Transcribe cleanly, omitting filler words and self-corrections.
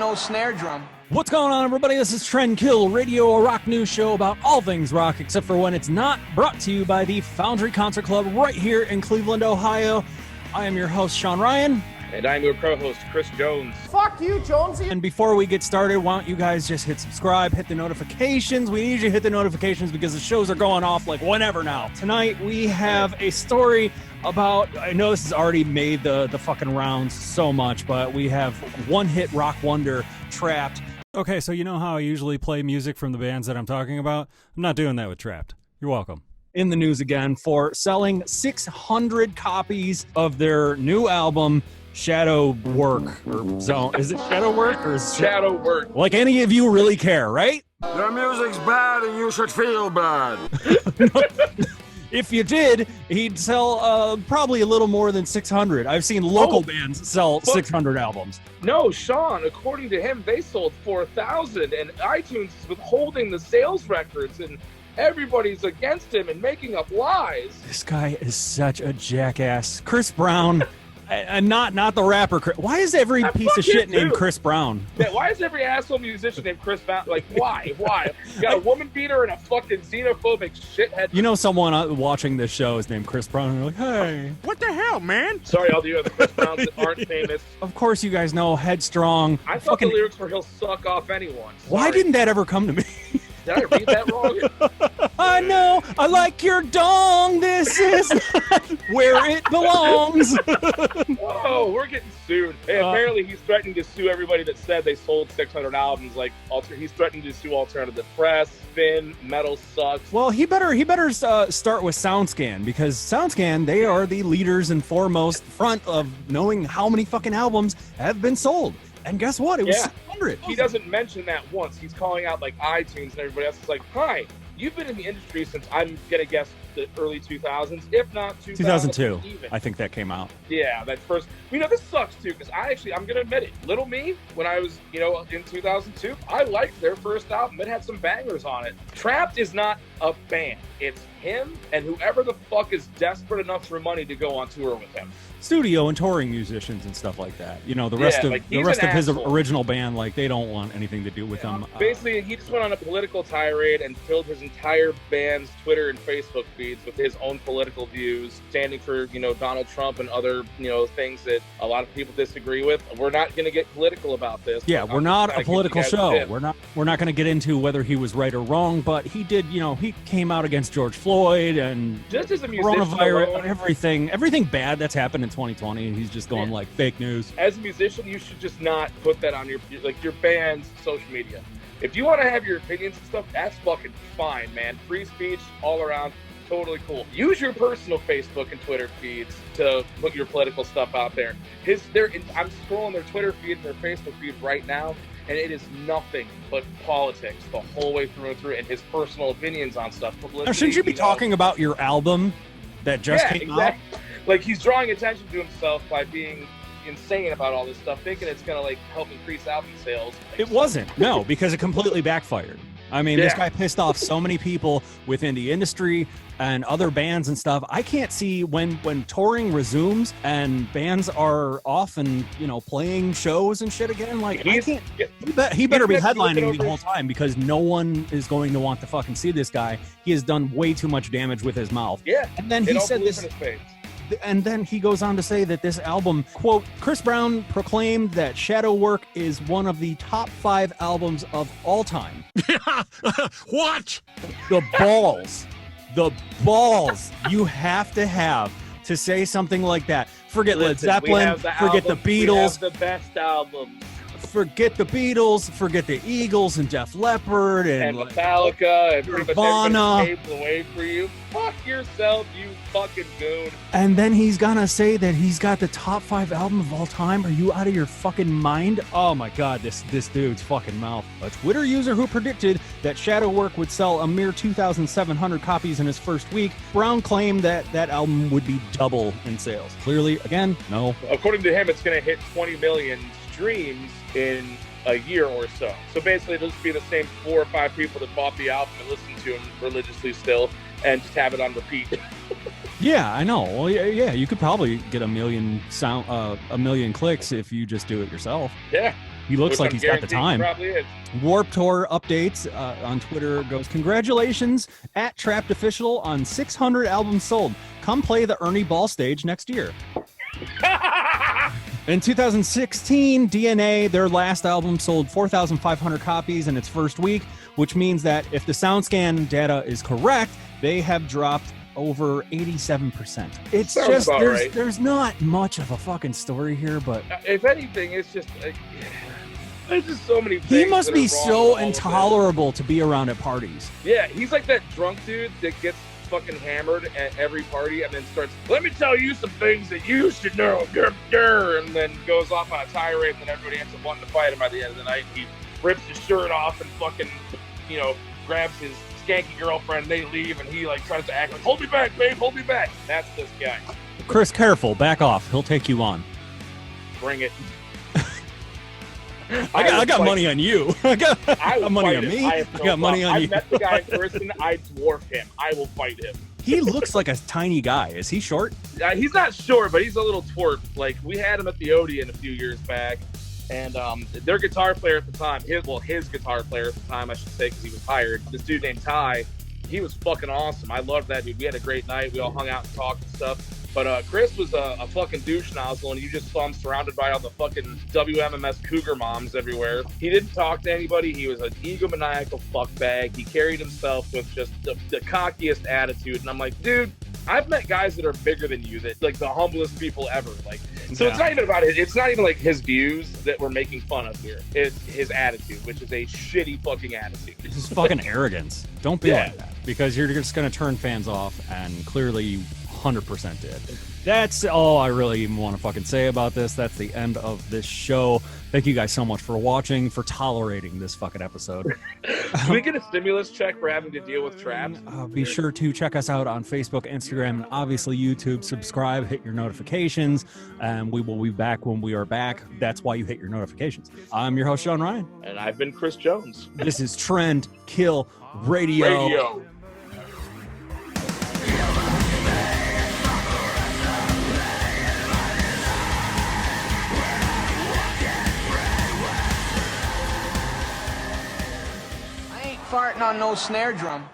on no snare drum. What's going on, everybody? This is Trend Kill Radio, a rock news show about all things rock, except for when it's not, brought to you by the Foundry Concert Club right here in Cleveland, Ohio. I am your host, Sean Ryan. And I'm your co-host, Chris Jones. Fuck you, Jonesy. And before we get started, why don't you guys just hit subscribe, hit the notifications. We need you to hit the notifications because the shows are going off like whenever now. Tonight, we have a story about, I know this has already made the fucking rounds so much, but we have one-hit rock wonder, Trapt. Okay, so you know how I usually play music from the bands that I'm talking about? I'm not doing that with Trapt. You're welcome. In the news again for selling 600 copies of their new album, Shadow Work, or Zone. Is it Shadow Work or is Shadow Work? Like any of you really care, right? Your music's bad and you should feel bad. If you did, he'd sell probably a little more than 600. I've seen local bands sell 600 albums. No, Sean, according to him, they sold 4,000, and iTunes is withholding the sales records, and everybody's against him and making up lies. This guy is such a jackass. Chris Brown... And not the rapper. Why is every piece of shit named Chris Brown? Yeah, why is every asshole musician named Chris Brown? Like, why? Why? You got a woman beater and a fucking xenophobic shithead. You know someone watching this show is named Chris Brown, and you're like, hey. What the hell, man? Sorry, all the other Chris Browns that aren't famous. Of course you guys know Headstrong. I thought the lyrics were he'll suck off anyone. Sorry. Why didn't that ever come to me? Did I read that wrong? I know, I like your dong. This is not where it belongs. Whoa, we're getting sued. Hey, apparently he's threatening to sue everybody that said they sold 600 albums. Like, he's threatening to sue Alternative Press, Spin, Metal Sucks. Well, he better start with SoundScan, because SoundScan, they are the leaders and foremost front of knowing how many fucking albums have been sold. And guess what? It was 600. He doesn't mention that once. He's calling out like iTunes and everybody else. It's like, hi, you've been in the industry since, I'm going to guess, the early 2000s, if not 2002. Even. I think that came out. Yeah, that first. You know, this sucks too, because I'm going to admit it. Little Me, when I was, in 2002, I liked their first album. It had some bangers on it. Trapt is not a band. It's him and whoever the fuck is desperate enough for money to go on tour with him. Studio and touring musicians and stuff like that. You know, the rest of his original band, like, they don't want anything to do with him. Basically, he just went on a political tirade and filled his entire band's Twitter and Facebook feeds with his own political views, standing for, Donald Trump and other, things that a lot of people disagree with. We're not going to get political about this. Yeah, we're not a political show. We're not going to get into whether he was right or wrong, but he did, he came out against George Floyd and just as a musician coronavirus, alone, everything bad that's happened in 2020, and he's just going like fake news. As a musician, you should just not put that on your band's social media. If you want to have your opinions and stuff, that's fucking fine, man. Free speech all around, totally cool. Use your personal Facebook and Twitter feeds to put your political stuff out there. I'm scrolling their Twitter feed and their Facebook feed right now, and it is nothing but politics the whole way through and through, and his personal opinions on stuff. Now, shouldn't you be talking about your album that just came out? Like, he's drawing attention to himself by being insane about all this stuff, thinking it's gonna help increase album sales. It wasn't, no, because it completely backfired. I mean, this guy pissed off so many people within the industry and other bands and stuff. I can't see when touring resumes and bands are off and, playing shows and shit again. Like, he better be headlining the whole time, because no one is going to want to fucking see this guy. He has done way too much damage with his mouth. Yeah. And then he said this. And then he goes on to say that this album, quote, Chris Brown proclaimed that Shadow Work is one of the top 5 albums of all time. What? The balls you have to say something like that. Forget Led Zeppelin, forget the Beatles. We have the best albums. Forget the Beatles, forget the Eagles and Def Leppard and Metallica and Nirvana. Paved the way for you. Fuck yourself, you fucking goon. And then he's gonna say that he's got the top 5 album of all time. Are you out of your fucking mind? Oh my god, this dude's fucking mouth. A Twitter user who predicted that Shadow Work would sell a mere 2,700 copies in his first week, Brown claimed that album would be double in sales. Clearly, again, no. According to him, it's gonna hit 20 million streams in a year or so. So basically, it'll just be the same 4 or 5 people that bought the album and listen to him religiously still, and just have it on repeat. Yeah, I know. Well, yeah, you could probably get a million clicks if you just do it yourself. Yeah. He looks Which like I'm he's got the guaranteeing he time. Probably is. Warped Tour updates on Twitter goes, congratulations at Trapt Official on 600 albums sold. Come play the Ernie Ball stage next year. In 2016, DNA, their last album, sold 4,500 copies in its first week, which means that if the SoundScan data is correct, they have dropped over 87%. It's Sounds just, about right. there's not much of a fucking story here, but If anything, it's just like, there's just so many things. he must that be are wrong so with all of this. intolerable to be around at parties. Yeah, he's like that drunk dude that gets fucking hammered at every party and then starts, let me tell you some things that you should know, and then goes off on a tirade, and then everybody ends up wanting to fight him by the end of the night. He rips his shirt off and fucking, grabs his skanky girlfriend, and they leave, and he like tries to act like, hold me back, babe, hold me back. That's this guy. Chris, careful, back off. He'll take you on. Bring it. I got money on you. I got money on him. me. I got money on you. I met the guy in person. I dwarf him. I will fight him. He looks like a tiny guy. Is he short? He's not short, but he's a little twerp. Like, we had him at the Odeon a few years back, and their guitar player at the time, his guitar player at the time, I should say, because he was hired, this dude named Ty, he was fucking awesome. I loved that dude. We had a great night. We all hung out and talked and stuff. But Chris was a fucking douche nozzle, and you just saw him surrounded by all the fucking WMMS cougar moms everywhere. He didn't talk to anybody. He was an egomaniacal fuckbag. He carried himself with just the cockiest attitude. And I'm like, dude, I've met guys that are bigger than you, that like the humblest people ever. Like, so Yeah. It's not even about it. It's not even like his views that we're making fun of here. It's his attitude, which is a shitty fucking attitude. This is fucking arrogance. Don't be Yeah. like that, because you're just going to turn fans off, and clearly you 100% did. That's all I really even want to fucking say about this. That's the end of this show. Thank you guys so much for watching, for tolerating this fucking episode. Can we get a stimulus check for having to deal with Trapt? Be sure to check us out on Facebook, Instagram, and obviously YouTube. Subscribe, hit your notifications, and we will be back when we are back. That's why you hit your notifications. I'm your host, Sean Ryan. And I've been Chris Jones. This is Trend Kill Radio. I ain't farting on no snare drum.